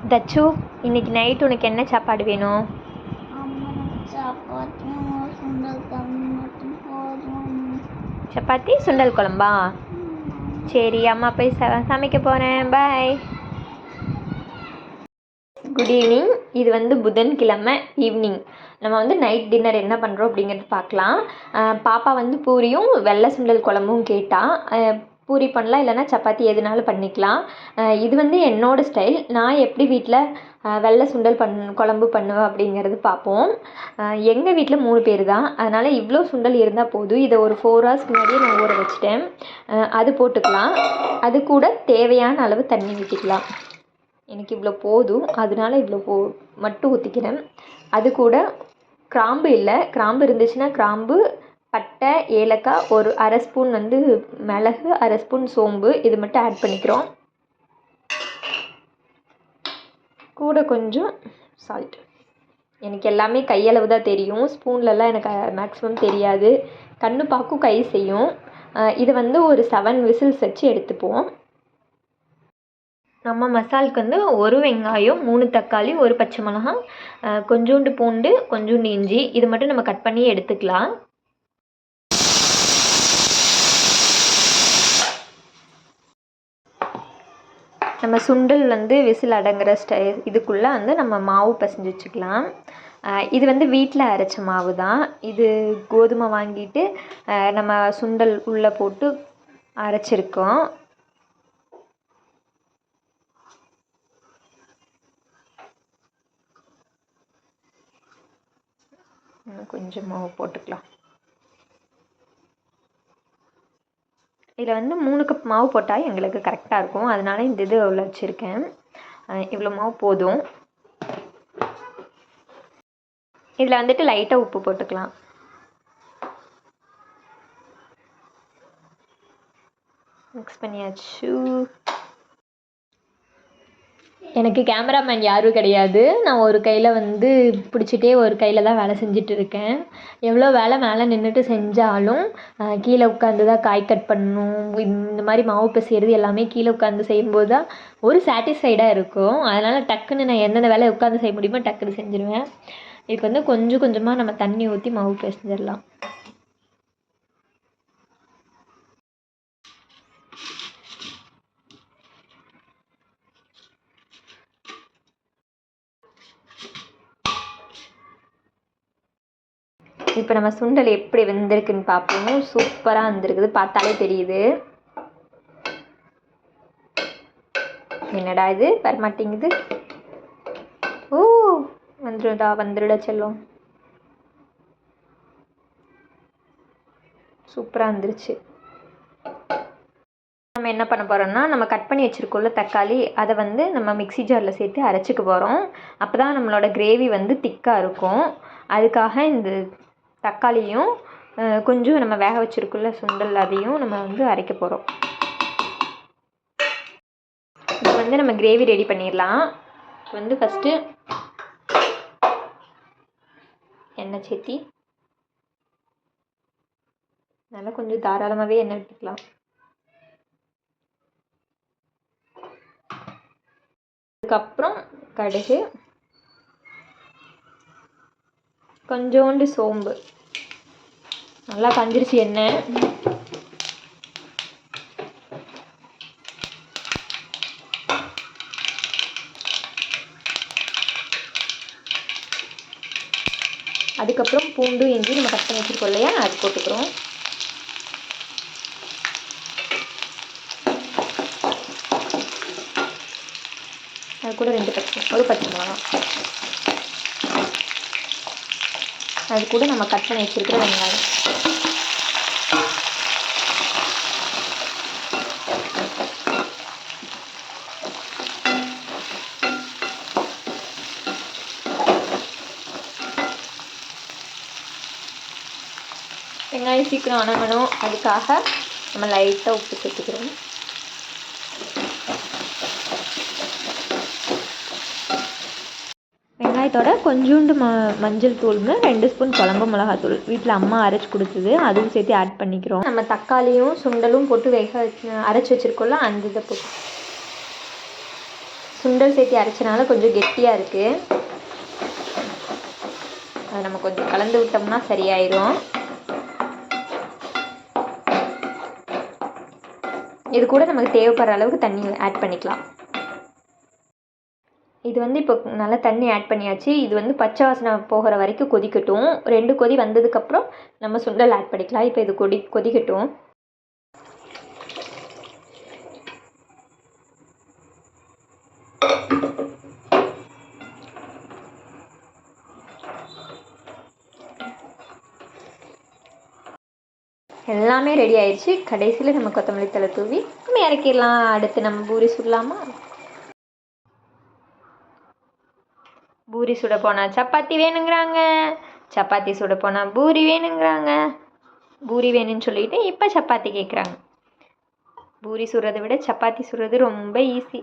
தச்சு, இன்னைக்கு நைட் உனக்கு என்ன சாப்பாடு வேணும்? சப்பாத்தி சுண்டல் குழம்பா? சரி, அம்மா போய் சமைக்க போகிறேன். பாய். Good evening. இது வந்து புதன்கிழமை ஈவினிங். நம்ம வந்து நைட் டின்னர் என்ன பண்ணுறோம் அப்படிங்கிறது பார்க்கலாம். பாப்பா வந்து பூரியும் வெள்ளை சுண்டல் குழம்பும் கேட்டால் பூரி பண்ணலாம், இல்லைனா சப்பாத்தி எதுனாலும் பண்ணிக்கலாம். இது வந்து என்னோடய ஸ்டைல். நான் எப்படி வீட்டில் வெள்ளை சுண்டல் குழம்பு பண்ணுவேன் அப்படிங்கிறது பார்ப்போம். எங்கள் வீட்டில் 3 பேர் தான், அதனால் இவ்வளோ சுண்டல் இருந்தால் போதும். இதை ஒரு 4 hours முன்னாடியே நான் ஊற வச்சுட்டேன். அது போட்டுக்கலாம். அது கூட தேவையான அளவு தண்ணி ஊற்றிக்கலாம். எனக்கு இவ்வளோ போதும், அதனால இவ்வளோ மட்டும் ஊற்றிக்கிறேன். அது கூட கிராம்பு இல்லை, கிராம்பு இருந்துச்சுன்னா கிராம்பு, பட்டை, ஏலக்காய், ஒரு அரை ஸ்பூன் வந்து மிளகு, அரை ஸ்பூன் சோம்பு, இது மட்டும் ஆட் பண்ணிக்கிறோம். கூட கொஞ்சம் சால்ட். எனக்கு எல்லாமே கையளவு தான் தெரியும், ஸ்பூன்லலாம் எனக்கு மேக்ஸிமம் தெரியாது. கண்ணு பார்க்கும் கை செய்யும். இதை வந்து ஒரு 7 விசில்ஸ் வச்சு எடுத்துப்போம். நம்ம மசாலுக்கு வந்து 1 வெங்காயம், 3 தக்காளி, 1 பச்சை மிளகாய், கொஞ்சோண்டு பூண்டு, கொஞ்சோண்டு இஞ்சி, இது மட்டும் நம்ம கட் பண்ணி எடுத்துக்கலாம். நம்ம சுண்டல் வந்து விசில் அடங்குற இதுக்குள்ளே வந்து நம்ம மாவு பிசைஞ்சு வச்சுக்கலாம். இது வந்து வீட்டில் அரைச்ச மாவு தான். இது கோதுமை வாங்கிட்டு நம்ம சுண்டல் உள்ளே போட்டு அரைச்சிருக்கோம். கொஞ்சம் மாவு போட்டுக்கலாம். இதில் வந்து 3 கப் மாவு போட்டால் எங்களுக்கு கரெக்டாக இருக்கும், அதனால இந்த இது உள்ள வச்சுருக்கேன். இவ்வளோ மாவு போதும். இதில் வந்துட்டு லைட்டாக உப்பு போட்டுக்கலாம். மிக்ஸ் பண்ணியாச்சு. எனக்கு கேமராமேன் யாரும் கிடையாது. நான் ஒரு கையில் வந்து பிடிச்சிட்டே ஒரு கையில் தான் வேலை செஞ்சுட்டு இருக்கேன். எவ்வளோ வேலை மேலே நின்றுட்டு செஞ்சாலும் கீழே உட்காந்து தான் காய் கட் பண்ணணும். இந்த மாதிரி மாவு பிசைறது எல்லாமே கீழே உட்காந்து செய்யும்போது தான் ஒரு சாட்டிஸ்ஃபைடாக இருக்கும். அதனால் டக்குன்னு நான் எந்தெந்த வேலையை உட்காந்து செய்ய முடியுமோ டக்குன்னு செஞ்சுருவேன். இதுக்கு வந்து கொஞ்சம் கொஞ்சமாக நம்ம தண்ணி ஊற்றி மாவு பிசைஞ்சிடலாம். இப்போ நம்ம சுண்டல் எப்படி வெந்திருக்குன்னு பார்ப்போம். சூப்பராக வந்துருக்குது, பார்த்தாலே தெரியுது. என்னடா இது வரமாட்டேங்குது? ஓ, வந்துடுடா செல்லும். சூப்பராக வந்துருச்சு. நம்ம என்ன பண்ண போகிறோம்னா, நம்ம கட் பண்ணி வச்சுருக்கோம்ல தக்காளி, அதை வந்து நம்ம மிக்ஸி ஜாரில் சேர்த்து அரைச்சிக்க போகிறோம். அப்போ தான் நம்மளோட கிரேவி வந்து திக்காக இருக்கும். அதுக்காக இந்த தக்காளியும் கொஞ்சம் நம்ம வேக வச்சுருக்கோம்ல சுண்டல், அதையும் நம்ம வந்து அரைக்க போகிறோம். இப்போ வந்து நம்ம கிரேவி ரெடி பண்ணிடலாம். இப்போ வந்து ஃபஸ்ட்டு எண்ணெய் சேர்த்தி நல்லா கொஞ்சம் தாராளமாகவே எண்ணெய் விட்டுக்கலாம். அதுக்கப்புறம் கடுகு, கொஞ்சோண்டு சோம்பு, நல்லா காஞ்சிருச்சு எண்ணெய். அதுக்கப்புறம் பூண்டு, இஞ்சி நம்ம கட் பண்ணி வச்சுருக்கோம் இல்லையா, அது போட்டுக்கிறோம். அது கூட ஒரு பச்சை மிளகாய், அது கூட நம்ம கட் பண்ணி வச்சுருக்கிற வெங்காயம். வெங்காயம் சீக்கிரம் வணங்கணும், அதுக்காக நம்ம லைட்டாக உப்பு சேர்த்துக்கிறோம். வெங்காயத்தோட கொஞ்சோண்டு மஞ்சள் தூள்னு 2 ஸ்பூன் குழம்பு மிளகாத்தூள் வீட்டில் அம்மா அரைச்சி கொடுத்தது, அதுவும் சேர்த்து ஆட் பண்ணிக்கிறோம். நம்ம தக்காளியும் சுண்டலும் போட்டு அரைச்சி வச்சுருக்கோம்ல, அந்த இதை போட்டு சுண்டல் சேர்த்து அரைச்சனால கொஞ்சம் கெட்டியாக இருக்குது. அதை நம்ம கொஞ்சம் கலந்து விட்டோம்னா சரியாயிடும். இது கூட நமக்கு தேவைப்படுற அளவுக்கு தண்ணி ஆட் பண்ணிக்கலாம். இது வந்து இப்போ நல்லா தண்ணி ஆட் பண்ணியாச்சு. இது வந்து பச்சை வாசனை போகிற வரைக்கும் கொதிக்கட்டும். 2 கொதி வந்ததுக்கப்புறம் நம்ம சுண்டல் ஆட் பண்ணிக்கலாம். இப்போ இது கொதிக்கட்டும். எல்லாமே ரெடி ஆயிடுச்சு. கடைசியில் நம்ம கொத்தமல்லி தழை தூவி நம்ம இறக்கிடலாம். அடுத்து நம்ம பூரி சுடலாமா? பூரி சுட போனால் சப்பாத்தி வேணுங்கிறாங்க, சப்பாத்தி சுட போனால் பூரி வேணுங்கிறாங்க. பூரி வேணும்னு சொல்லிட்டு இப்போ சப்பாத்தி கேட்குறாங்க. பூரி சுடுறதை விட சப்பாத்தி சுடுறது ரொம்ப ஈஸி.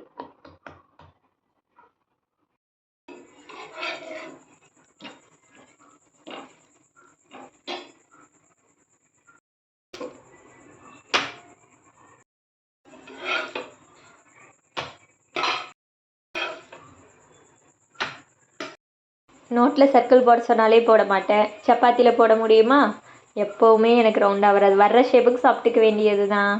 நோட்டில் சர்க்கிள் போட சொன்னாலே போட மாட்டேன். சப்பாத்தியில் போட முடியுமா? எப்போவுமே எனக்கு ரவுண்டாக வராது. வர்ற ஷேப்புக்கு சாப்பிட்டுக்க வேண்டியது தான்.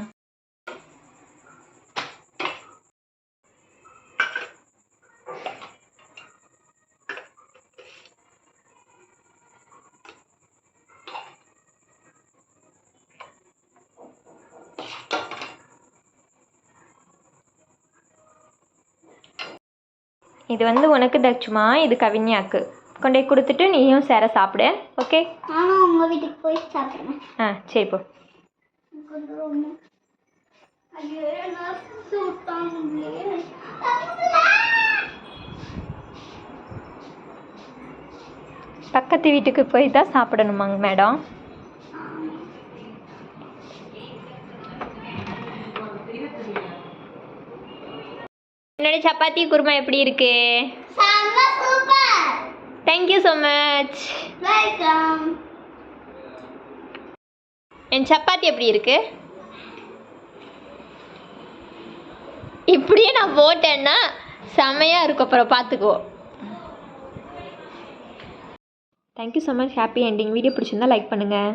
இது வந்து உனக்கு தச்சுமா, இது கவின்யாக்கு கொண்டே கொடுத்துட்டு நீயும் சேர சாப்பிடு. ஓகே, நானும் உங்கள் வீட்டுக்கு போய் சாப்பிட்றேன். சரி போ. பக்கத்து வீட்டுக்கு போய் தான் சாப்பிடணுமாங்க மேடம்? என்னோட சப்பாத்தி குருமா எப்படி இருக்கு? Thank you so much. வெல்கம். என் சப்பாத்தி எப்படி இருக்கு? இப்படியே நான் போட்டேன்னா செமையாக இருக்கும். அப்புறம் பார்த்துக்குவோம். Thank you so much. Happy ending. Video பிடிச்சிருந்தா லைக் பண்ணுங்கள்.